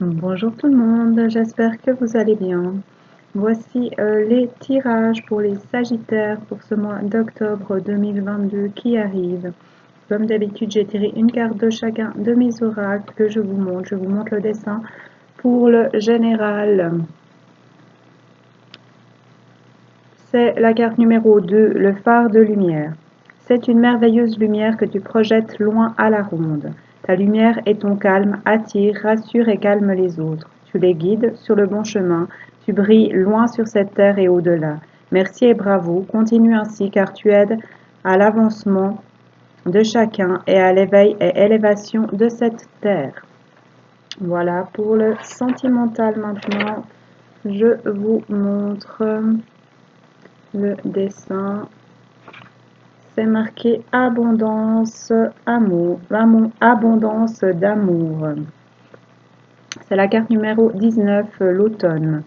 Bonjour tout le monde, j'espère que vous allez bien. Voici les tirages pour les Sagittaires pour ce mois d'octobre 2022 qui arrive. Comme d'habitude, j'ai tiré une carte de chacun de mes oracles que je vous montre. Je vous montre le dessin pour le général. C'est la carte numéro 2, le phare de lumière. C'est une merveilleuse lumière que tu projettes loin à la ronde. Ta lumière et ton calme attirent, rassurent et calment les autres. Tu les guides sur le bon chemin. Tu brilles loin sur cette terre et au-delà. Merci et bravo. Continue ainsi car tu aides à l'avancement de chacun et à l'éveil et élévation de cette terre. Voilà pour le sentimental maintenant. Je vous montre le dessin. C'est marqué abondance, amour, abondance d'amour. C'est la carte numéro 19, l'automne.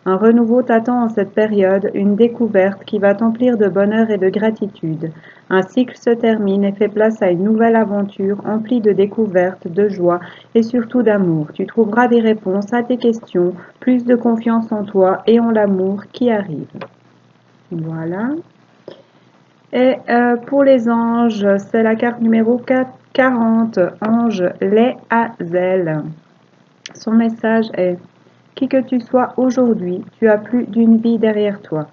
Un renouveau t'attend en cette période, une découverte qui va t'emplir de bonheur et de gratitude. Un cycle se termine et fait place à une nouvelle aventure emplie de découvertes, de joie et surtout d'amour. Tu trouveras des réponses à tes questions, plus de confiance en toi et en l'amour qui arrive. Voilà. Et pour les anges, c'est la carte numéro 40, ange lait à zèle. Son message est: qui que tu sois aujourd'hui, tu as plus d'une vie derrière toi.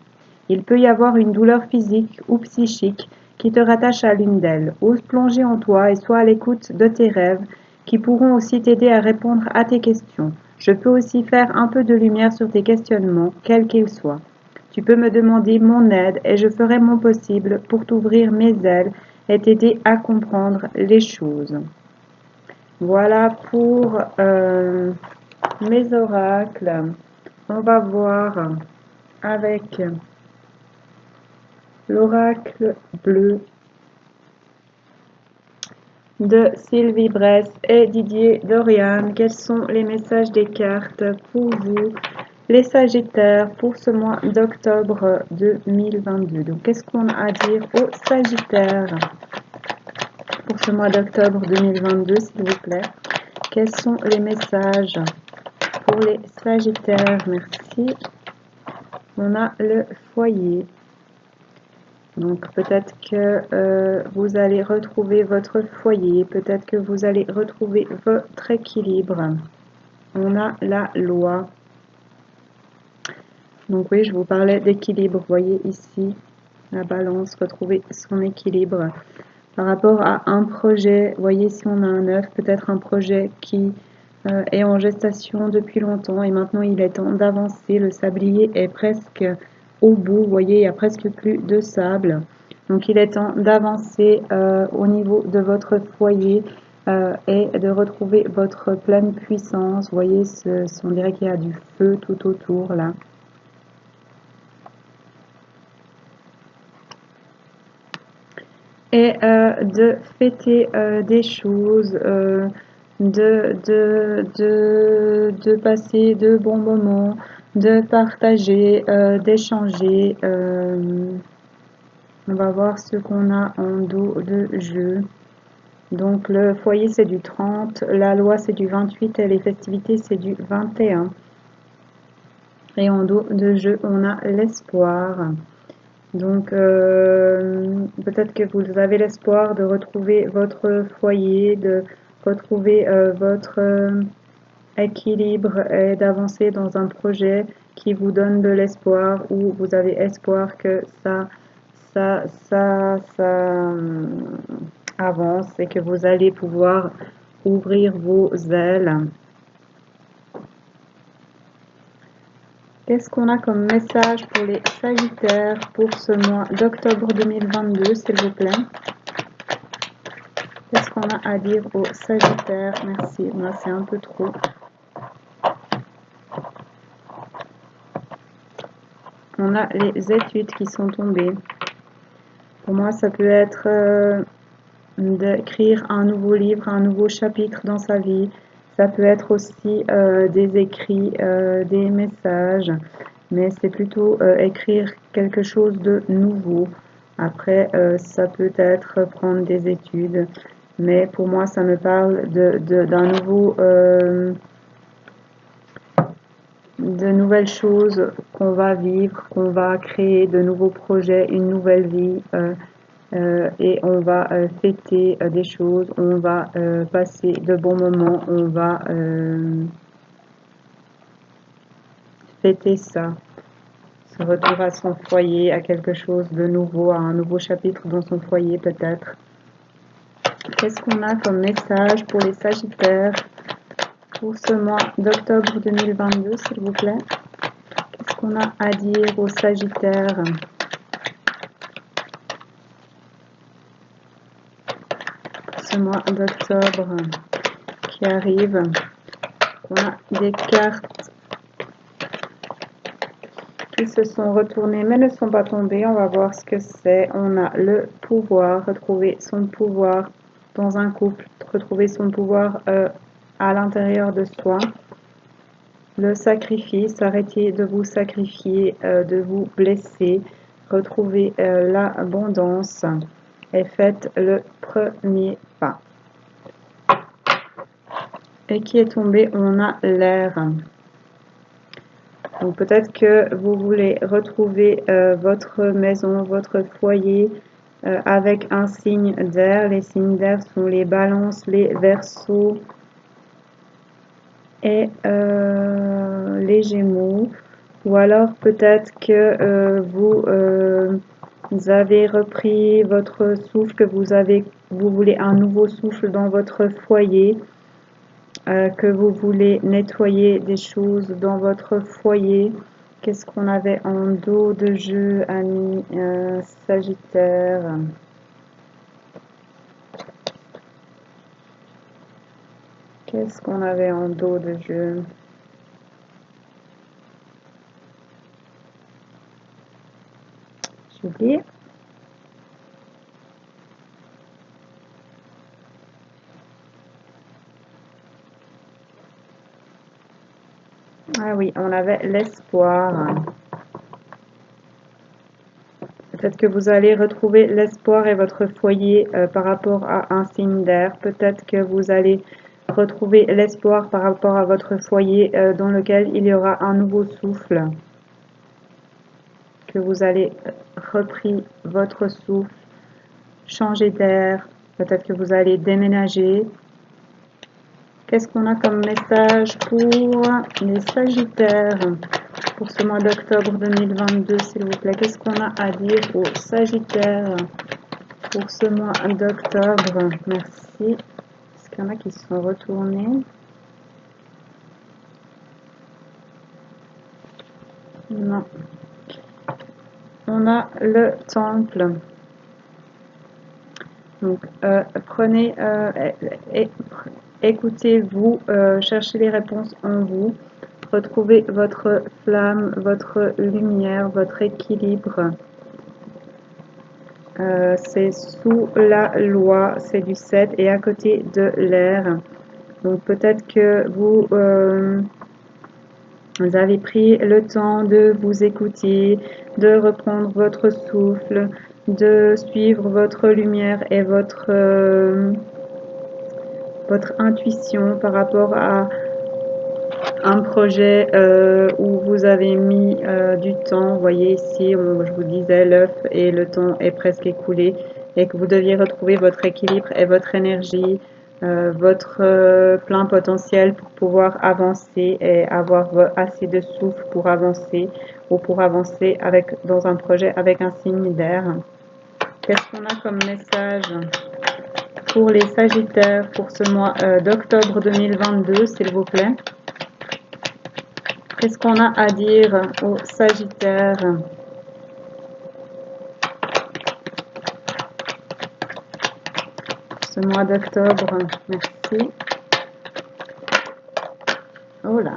Il peut y avoir une douleur physique ou psychique qui te rattache à l'une d'elles. Ose plonger en toi et sois à l'écoute de tes rêves qui pourront aussi t'aider à répondre à tes questions. Je peux aussi faire un peu de lumière sur tes questionnements, quels qu'ils soient. Tu peux me demander mon aide et je ferai mon possible pour t'ouvrir mes ailes et t'aider à comprendre les choses. Voilà pour mes oracles. On va voir avec l'oracle bleu de Sylvie Bress et Didier Dorian. Quels sont les messages des cartes pour vous, les Sagittaires, pour ce mois d'octobre 2022? Donc, qu'est-ce qu'on a à dire aux Sagittaires pour ce mois d'octobre 2022, s'il vous plaît? Quels sont les messages pour les Sagittaires? Merci. On a le foyer. Donc peut-être que vous allez retrouver votre foyer, peut-être que vous allez retrouver votre équilibre. On a la loi. Donc oui, je vous parlais d'équilibre. Vous voyez ici la balance, retrouver son équilibre. Par rapport à un projet, vous voyez si on a un œuf, peut-être un projet qui est en gestation depuis longtemps et maintenant il est temps d'avancer. Le sablier est presque au bout, vous voyez, il n'y a presque plus de sable. Donc il est temps d'avancer au niveau de votre foyer et de retrouver votre pleine puissance. Vous voyez, on dirait qu'il y a du feu tout autour là. Et de fêter des choses, de passer de bons moments, de partager, d'échanger. On va voir ce qu'on a en dos de jeu. Donc le foyer c'est du 30, la loi c'est du 28 et les festivités c'est du 21. Et en dos de jeu on a l'espoir. Donc peut-être que vous avez l'espoir de retrouver votre foyer, de retrouver votre équilibre et d'avancer dans un projet qui vous donne de l'espoir ou vous avez espoir que ça avance et que vous allez pouvoir ouvrir vos ailes. Qu'est-ce qu'on a comme message pour les Sagittaires pour ce mois d'octobre 2022, s'il vous plaît? Qu'est-ce qu'on a à dire aux Sagittaires? Merci, moi c'est un peu trop. On a les études qui sont tombées. Pour moi, ça peut être d'écrire un nouveau livre, un nouveau chapitre dans sa vie. Ça peut être aussi des écrits, des messages, mais c'est plutôt écrire quelque chose de nouveau. Après, ça peut être prendre des études, mais pour moi, ça me parle d'un nouveau de nouvelles choses qu'on va vivre, qu'on va créer, de nouveaux projets, une nouvelle vie. Et on va fêter des choses, on va passer de bons moments, on va fêter ça, se retour à son foyer, à quelque chose de nouveau, à un nouveau chapitre dans son foyer peut-être. Qu'est-ce qu'on a comme message pour les Sagittaires pour ce mois d'octobre 2022, s'il vous plaît? Qu'est-ce qu'on a à dire aux Sagittaires? Ce mois d'octobre qui arrive. On a des cartes qui se sont retournées mais ne sont pas tombées. On va voir ce que c'est. On a le pouvoir, retrouver son pouvoir dans un couple, retrouver son pouvoir à l'intérieur de soi. Le sacrifice, arrêtez de vous sacrifier, de vous blesser, retrouvez l'abondance et faites le premier pas. Et qui est tombé? On a l'air. Donc peut-être que vous voulez retrouver votre maison, votre foyer avec un signe d'air. Les signes d'air sont les balances, les verseaux et les gémeaux. Ou alors peut-être que vous avez repris votre souffle, que vous voulez un nouveau souffle dans votre foyer. Que vous voulez nettoyer des choses dans votre foyer. Qu'est-ce qu'on avait en dos de jeu, amis Sagittaire? Qu'est-ce qu'on avait en dos de jeu? J'ai oublié. Ah oui, on avait l'espoir. Peut-être que vous allez retrouver l'espoir et votre foyer par rapport à un signe d'air. Peut-être que vous allez retrouver l'espoir par rapport à votre foyer dans lequel il y aura un nouveau souffle. Que vous allez repris votre souffle, changer d'air. Peut-être que vous allez déménager. Qu'est-ce qu'on a comme message pour les Sagittaires pour ce mois d'octobre 2022, s'il vous plaît? Qu'est-ce qu'on a à dire aux Sagittaires pour ce mois d'octobre? Merci. Est-ce qu'il y en a qui se sont retournés? Non. On a le temple. Donc, prenez, écoutez-vous, cherchez les réponses en vous. Retrouvez votre flamme, votre lumière, votre équilibre. C'est sous la loi, c'est du 7 et à côté de l'air. Donc peut-être que vous avez pris le temps de vous écouter, de reprendre votre souffle, de suivre votre lumière et votre intuition par rapport à un projet où vous avez mis du temps. Vous voyez ici, je vous disais, l'œuf et le temps est presque écoulé et que vous deviez retrouver votre équilibre et votre énergie, votre plein potentiel pour pouvoir avancer et avoir assez de souffle pour avancer ou pour avancer dans un projet avec un signe d'air. Qu'est-ce qu'on a comme message pour les Sagittaires pour ce mois d'octobre 2022, s'il vous plaît? Qu'est-ce qu'on a à dire aux Sagittaires? Ce mois d'octobre, merci. Oh là.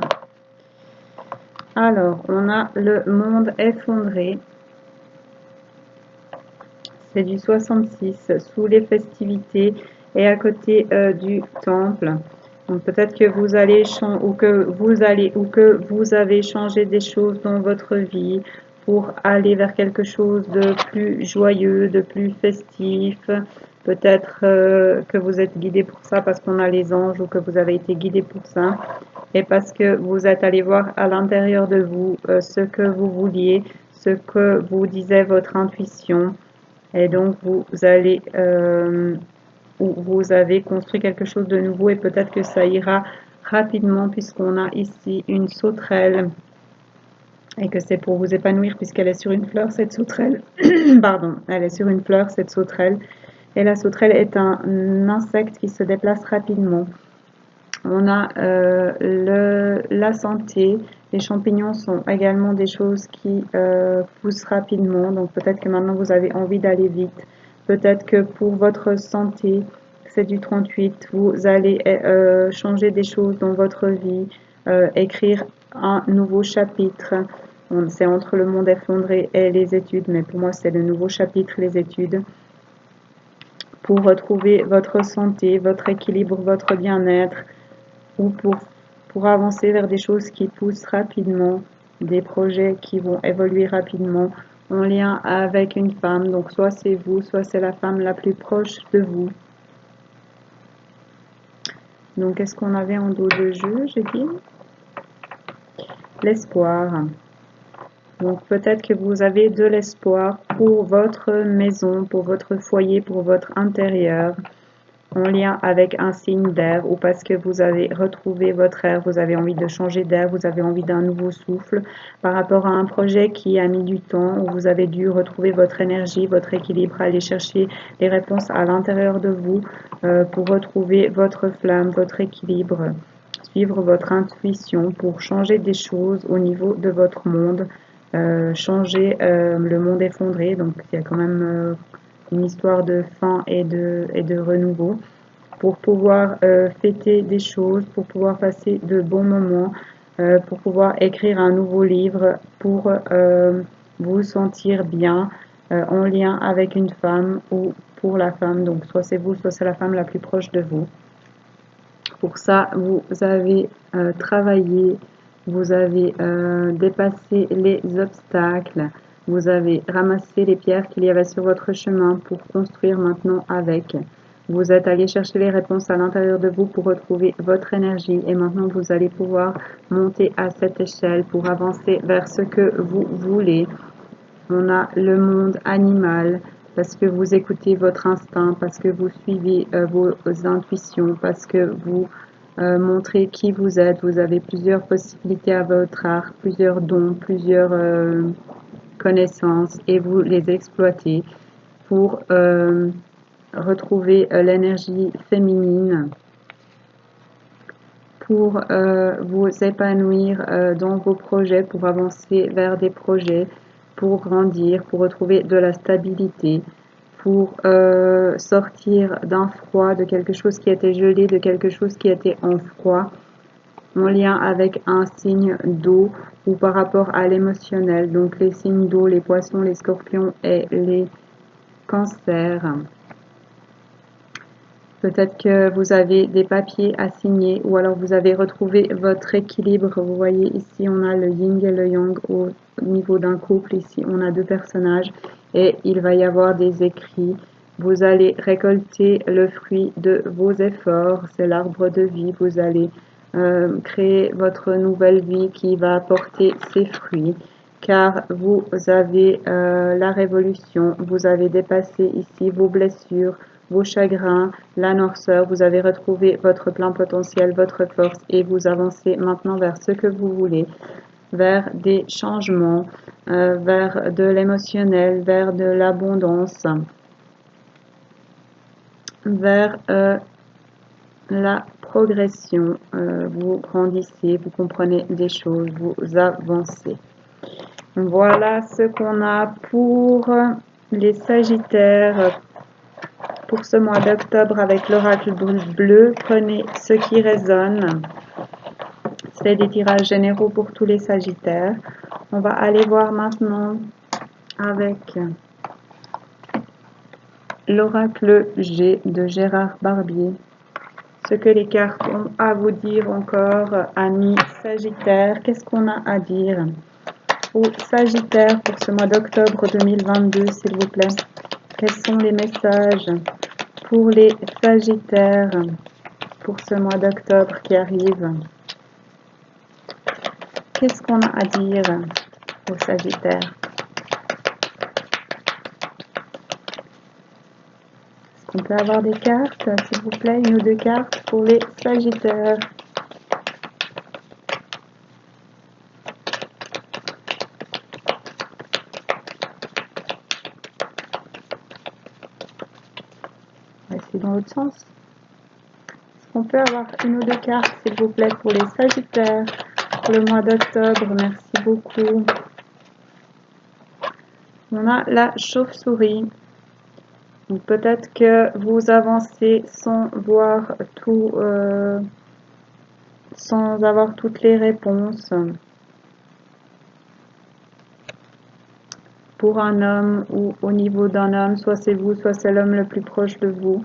Alors, on a le monde effondré. C'est du 66, sous les festivités et à côté du temple. Donc peut-être que vous allez vous avez changé des choses dans votre vie pour aller vers quelque chose de plus joyeux, de plus festif. Peut-être que vous êtes guidé pour ça parce qu'on a les anges ou que vous avez été guidé pour ça. et parce que vous êtes allé voir à l'intérieur de vous ce que vous vouliez, ce que vous disait votre intuition, et donc vous allez ou vous avez construit quelque chose de nouveau et peut-être que ça ira rapidement puisqu'on a ici une sauterelle et que c'est pour vous épanouir puisqu'elle est sur une fleur cette sauterelle. Pardon, elle est sur une fleur cette sauterelle et la sauterelle est un insecte qui se déplace rapidement. On a la santé, les champignons sont également des choses qui poussent rapidement, donc peut-être que maintenant vous avez envie d'aller vite. Peut-être que pour votre santé, c'est du 38, vous allez changer des choses dans votre vie, écrire un nouveau chapitre. C'est entre le monde effondré et les études, mais pour moi c'est le nouveau chapitre, les études, pour retrouver votre santé, votre équilibre, votre bien-être, ou pour avancer vers des choses qui poussent rapidement, des projets qui vont évoluer rapidement en lien avec une femme. Donc soit c'est vous, soit c'est la femme la plus proche de vous. Donc qu'est-ce qu'on avait en dos de jeu, j'ai dit? L'espoir. Donc peut-être que vous avez de l'espoir pour votre maison, pour votre foyer, pour votre intérieur, en lien avec un signe d'air, ou parce que vous avez retrouvé votre air, vous avez envie de changer d'air, vous avez envie d'un nouveau souffle par rapport à un projet qui a mis du temps, où vous avez dû retrouver votre énergie, votre équilibre, aller chercher les réponses à l'intérieur de vous pour retrouver votre flamme, votre équilibre, suivre votre intuition pour changer des choses au niveau de votre monde, changer le monde effondré. Donc il y a quand même une histoire de fin et de renouveau, pour pouvoir fêter des choses, pour pouvoir passer de bons moments, pour pouvoir écrire un nouveau livre, pour vous sentir bien en lien avec une femme ou pour la femme. Donc soit c'est vous, soit c'est la femme la plus proche de vous. Pour ça, vous avez travaillé, vous avez dépassé les obstacles, vous avez ramassé les pierres qu'il y avait sur votre chemin pour construire maintenant avec. Vous êtes allé chercher les réponses à l'intérieur de vous pour retrouver votre énergie et maintenant vous allez pouvoir monter à cette échelle pour avancer vers ce que vous voulez. On a le monde animal parce que vous écoutez votre instinct, parce que vous suivez vos intuitions, parce que vous montrez qui vous êtes. Vous avez plusieurs possibilités à votre arc, plusieurs dons, plusieurs connaissances et vous les exploitez pour retrouver l'énergie féminine, pour vous épanouir dans vos projets, pour avancer vers des projets, pour grandir, pour retrouver de la stabilité, pour sortir d'un froid, de quelque chose qui était gelé, de quelque chose qui était en froid, en lien avec un signe d'eau ou par rapport à l'émotionnel. Donc les signes d'eau, les poissons, les scorpions et les cancers. Peut-être que vous avez des papiers à signer ou alors vous avez retrouvé votre équilibre. Vous voyez ici on a le yin et le yang au niveau d'un couple. Ici on a deux personnages et il va y avoir des écrits. Vous allez récolter le fruit de vos efforts. C'est l'arbre de vie. Vous allez créer votre nouvelle vie qui va porter ses fruits. Car vous avez la révolution. Vous avez dépassé ici vos blessures, vos chagrins, la noirceur, vous avez retrouvé votre plein potentiel, votre force et vous avancez maintenant vers ce que vous voulez, vers des changements, vers de l'émotionnel, vers de l'abondance, vers la progression. Vous grandissez, vous comprenez des choses, vous avancez. Voilà ce qu'on a pour les Sagittaires. Pour ce mois d'octobre avec l'oracle bleu, prenez ce qui résonne. C'est des tirages généraux pour tous les Sagittaires. On va aller voir maintenant avec l'oracle G de Gérard Barbier. Ce que les cartes ont à vous dire encore, amis Sagittaires. Qu'est-ce qu'on a à dire aux Sagittaires pour ce mois d'octobre 2022, s'il vous plaît? Quels sont les messages pour les Sagittaires pour ce mois d'octobre qui arrive? Qu'est-ce qu'on a à dire au Sagittaire? Est-ce qu'on peut avoir des cartes, s'il vous plaît, une ou deux cartes pour les Sagittaires? On va essayer dans l'autre sens. Est-ce qu'on peut avoir une ou deux cartes, s'il vous plaît, pour les Sagittaires pour le mois d'octobre? Merci beaucoup. On a la chauve-souris. Peut-être que vous avancez sans voir tout, sans avoir toutes les réponses. Pour un homme ou au niveau d'un homme, soit c'est vous, soit c'est l'homme le plus proche de vous.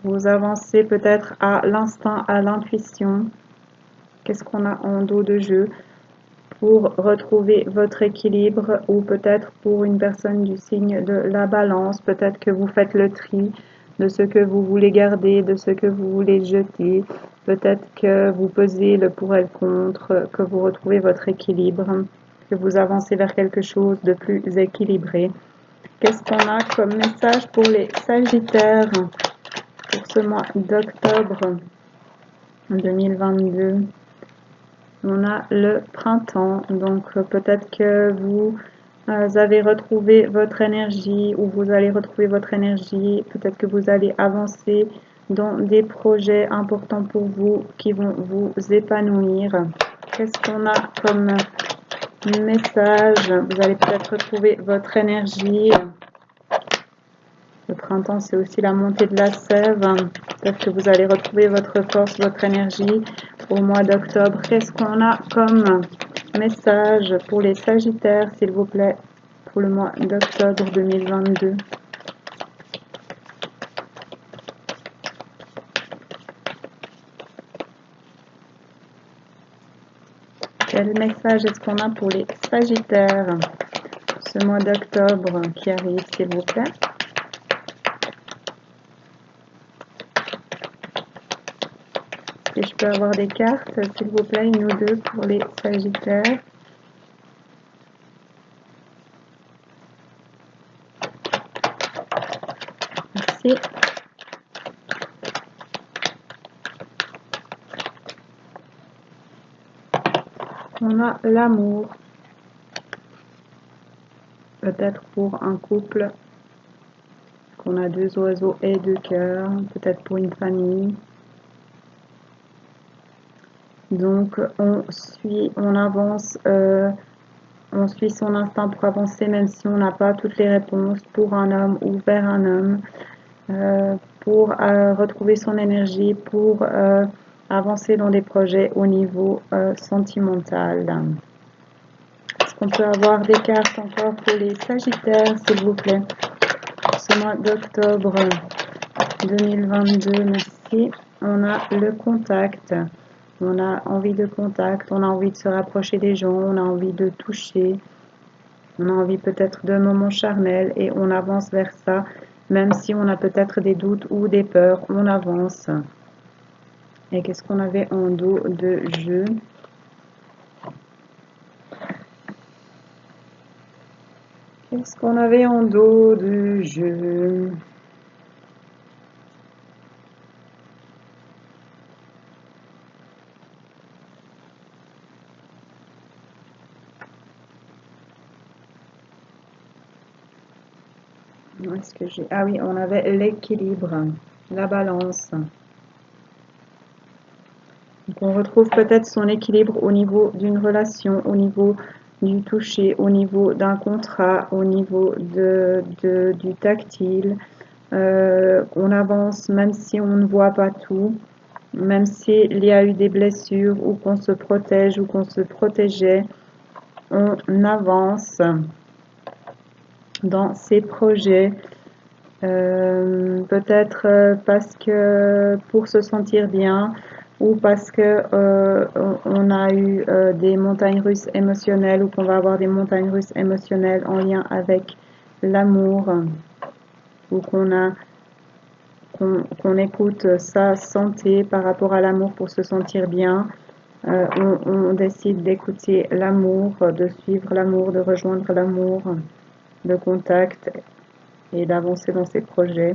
Vous avancez peut-être à l'instinct, à l'intuition. Qu'est-ce qu'on a en dos de jeu? Pour retrouver votre équilibre, ou peut-être pour une personne du signe de la balance, peut-être que vous faites le tri de ce que vous voulez garder, de ce que vous voulez jeter, peut-être que vous pesez le pour et le contre, que vous retrouvez votre équilibre, que vous avancez vers quelque chose de plus équilibré. Qu'est-ce qu'on a comme message pour les Sagittaires pour ce mois d'octobre 2022? On a le printemps, donc peut-être que vous avez retrouvé votre énergie, ou vous allez retrouver votre énergie, peut-être que vous allez avancer dans des projets importants pour vous qui vont vous épanouir. Qu'est-ce qu'on a comme message? Vous allez peut-être retrouver votre énergie. Le printemps, c'est aussi la montée de la sève. Peut-être que vous allez retrouver votre force, votre énergie au mois d'octobre. Qu'est-ce qu'on a comme message pour les Sagittaires, s'il vous plaît, pour le mois d'octobre 2022? Quel message est-ce qu'on a pour les Sagittaires ce mois d'octobre qui arrive, s'il vous plaît? Si je peux avoir des cartes, s'il vous plaît, une ou deux pour les Sagittaires. Merci. On a l'amour. Peut-être pour un couple qu'on a deux oiseaux et deux cœurs. Peut-être pour une famille. Donc on avance, on suit son instinct pour avancer, même si on n'a pas toutes les réponses, pour un homme ou vers un homme, pour retrouver son énergie, pour avancer dans des projets au niveau sentimental. Est-ce qu'on peut avoir des cartes encore pour les Sagittaires, s'il vous plaît, ce mois d'octobre 2022? Merci. On a le contact. On a envie de contact, on a envie de se rapprocher des gens, on a envie de toucher, on a envie peut-être d'un moment charnel et on avance vers ça, même si on a peut-être des doutes ou des peurs, on avance. Et qu'est-ce qu'on avait en dos de jeu? Qu'est-ce qu'on avait en dos de jeu? Est-ce que j'ai... Ah oui, on avait l'équilibre, la balance. Donc on retrouve peut-être son équilibre au niveau d'une relation, au niveau du toucher, au niveau d'un contrat, au niveau du tactile. On avance même si on ne voit pas tout, même s'il y a eu des blessures ou qu'on se protège ou qu'on se protégeait, on avance dans ces projets. Peut-être parce que pour se sentir bien, ou parce que on a eu des montagnes russes émotionnelles, ou qu'on va avoir des montagnes russes émotionnelles en lien avec l'amour, ou qu'on écoute sa santé par rapport à l'amour pour se sentir bien. on décide d'écouter l'amour, de suivre l'amour, de rejoindre l'amour, de contact et d'avancer dans ses projets,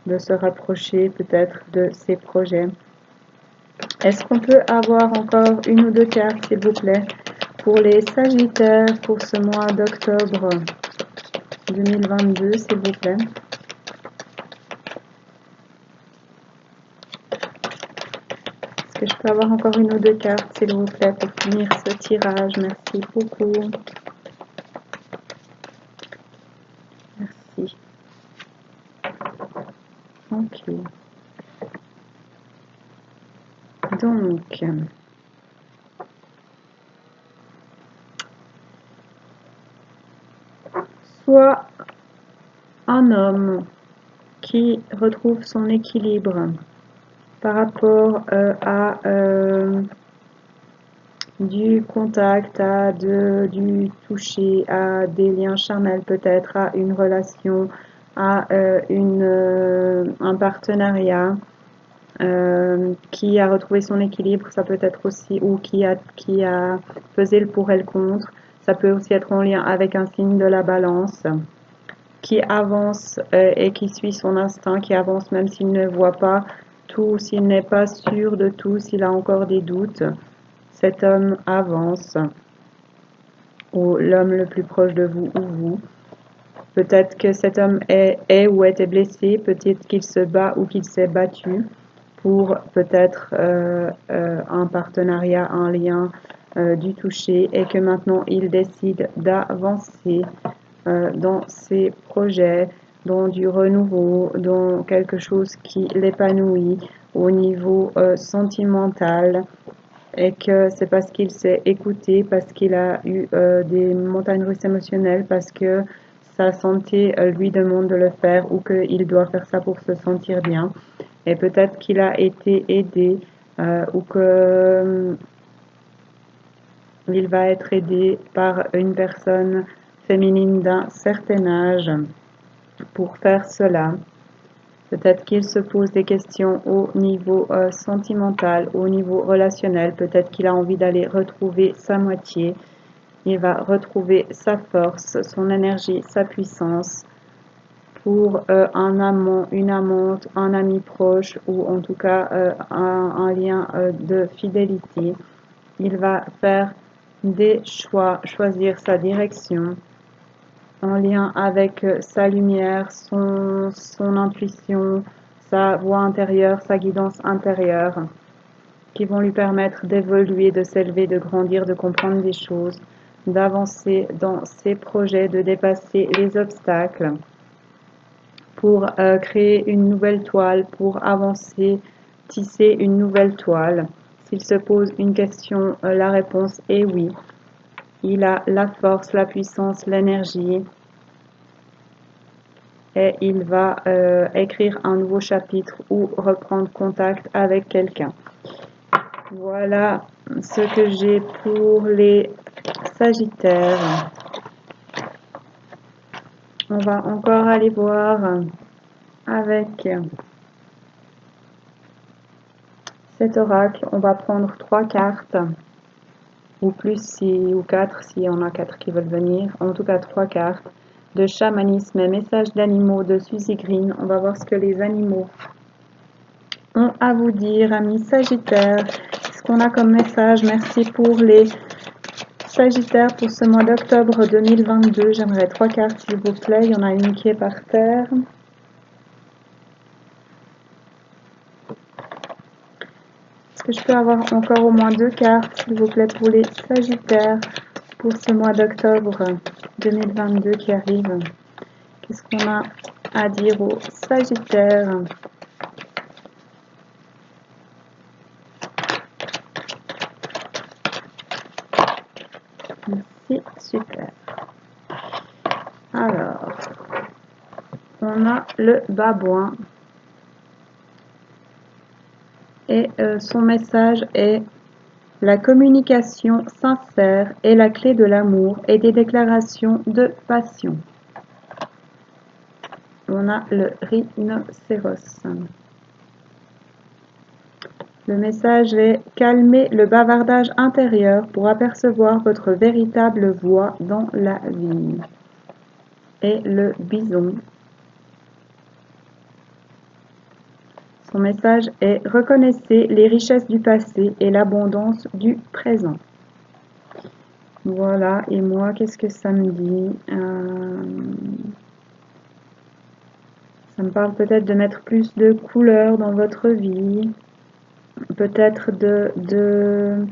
de se rapprocher peut-être de ses projets. Est-ce qu'on peut avoir encore une ou deux cartes, s'il vous plaît, pour les Sagittaires pour ce mois d'octobre 2022, s'il vous plaît? Est-ce que je peux avoir encore une ou deux cartes, s'il vous plaît, pour finir ce tirage? Merci beaucoup. Merci. Ok. Donc, soit un homme qui retrouve son équilibre par rapport à du contact, à du toucher, à des liens charnels peut-être, à une relation, à un partenariat qui a retrouvé son équilibre, ça peut être aussi, ou qui a pesé le pour et le contre, ça peut aussi être en lien avec un signe de la balance, qui avance et qui suit son instinct, qui avance même s'il ne voit pas tout, s'il n'est pas sûr de tout, s'il a encore des doutes. Cet homme avance, ou l'homme le plus proche de vous ou vous. Peut-être que cet homme est ou était blessé, peut-être qu'il se bat ou qu'il s'est battu pour peut-être un partenariat, un lien, du toucher, et que maintenant il décide d'avancer dans ses projets, dans du renouveau, dans quelque chose qui l'épanouit au niveau sentimental, et que c'est parce qu'il s'est écouté, parce qu'il a eu des montagnes russes émotionnelles, parce que sa santé lui demande de le faire, ou qu'il doit faire ça pour se sentir bien. Et peut-être qu'il a été aidé ou que il va être aidé par une personne féminine d'un certain âge pour faire cela. Peut-être qu'il se pose des questions au niveau sentimental, au niveau relationnel. Peut-être qu'il a envie d'aller retrouver sa moitié. Il va retrouver sa force, son énergie, sa puissance pour un amant, une amante, un ami proche, ou en tout cas un lien de fidélité. Il va faire des choix, choisir sa direction en lien avec sa lumière, son intuition, sa voix intérieure, sa guidance intérieure, qui vont lui permettre d'évoluer, de s'élever, de grandir, de comprendre des choses, d'avancer dans ses projets, de dépasser les obstacles, pour créer une nouvelle toile, pour avancer, tisser une nouvelle toile. S'il se pose une question, la réponse est oui. Il a la force, la puissance, l'énergie, et il va écrire un nouveau chapitre ou reprendre contact avec quelqu'un. Voilà ce que j'ai pour les Sagittaires. On va encore aller voir avec cet oracle. On va prendre 3 cartes, ou plus, ou 4 s'il y en a 4 qui veulent venir. En tout cas 3 cartes de chamanisme et messages d'animaux de Suzy Green. On va voir ce que les animaux ont à vous dire, amis Sagittaires. Qu'est-ce qu'on a comme message? Merci pour les Sagittaires pour ce mois d'octobre 2022. J'aimerais 3 cartes, s'il vous plaît. Il y en a une qui est par terre. Est-ce que je peux avoir encore au moins 2 cartes, s'il vous plaît, pour les Sagittaires pour ce mois d'octobre 2022 qui arrive? Qu'est-ce qu'on a à dire aux Sagittaires? Merci, super. Alors, on a le babouin. Et son message est: la communication sincère est la clé de l'amour et des déclarations de passion. On a le rhinocéros. Le message est « Calmez le bavardage intérieur pour apercevoir votre véritable voie dans la vie ». Et le bison. Son message est « Reconnaissez les richesses du passé et l'abondance du présent ». Voilà, et moi, qu'est-ce que ça me dit? Ça me parle peut-être de mettre plus de couleurs dans votre vie, peut-être de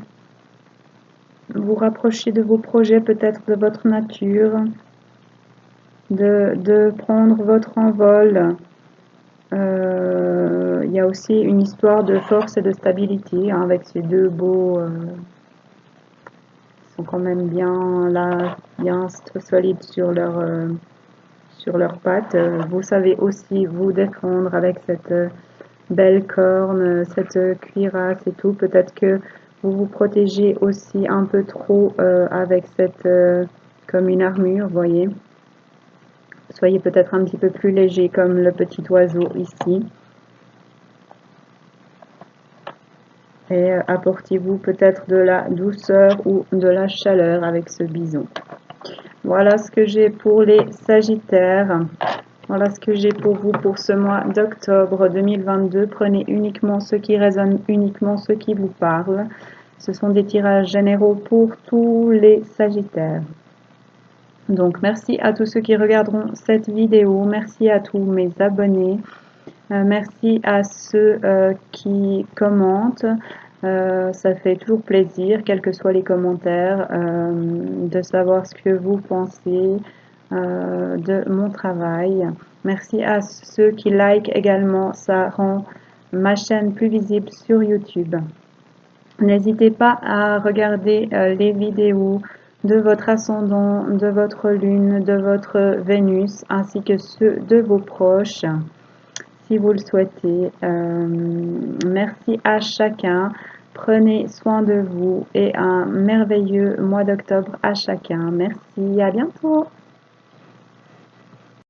vous rapprocher de vos projets, peut-être de votre nature, de prendre votre envol. Il y a aussi une histoire de force et de stabilité hein, avec ces deux beaux qui sont quand même bien là, bien solides sur leurs pattes. Vous savez aussi vous défendre avec cette belle corne, cette cuirasse et tout. Peut-être que vous vous protégez aussi un peu trop avec cette comme une armure, vous voyez. Soyez peut-être un petit peu plus léger comme le petit oiseau ici. Et apportez-vous peut-être de la douceur ou de la chaleur avec ce bison. Voilà ce que j'ai pour les Sagittaires. Voilà ce que j'ai pour vous pour ce mois d'octobre 2022. Prenez uniquement ce qui résonne, uniquement ce qui vous parle. Ce sont des tirages généraux pour tous les Sagittaires. Donc merci à tous ceux qui regarderont cette vidéo. Merci à tous mes abonnés. Merci à ceux qui commentent. Ça fait toujours plaisir, quels que soient les commentaires, de savoir ce que vous pensez de mon travail. Merci à ceux qui like également, ça rend ma chaîne plus visible sur YouTube. N'hésitez pas à regarder les vidéos de votre ascendant, de votre lune, de votre Vénus, ainsi que ceux de vos proches, si vous le souhaitez. Merci à chacun. Prenez soin de vous et un merveilleux mois d'octobre à chacun. Merci, à bientôt.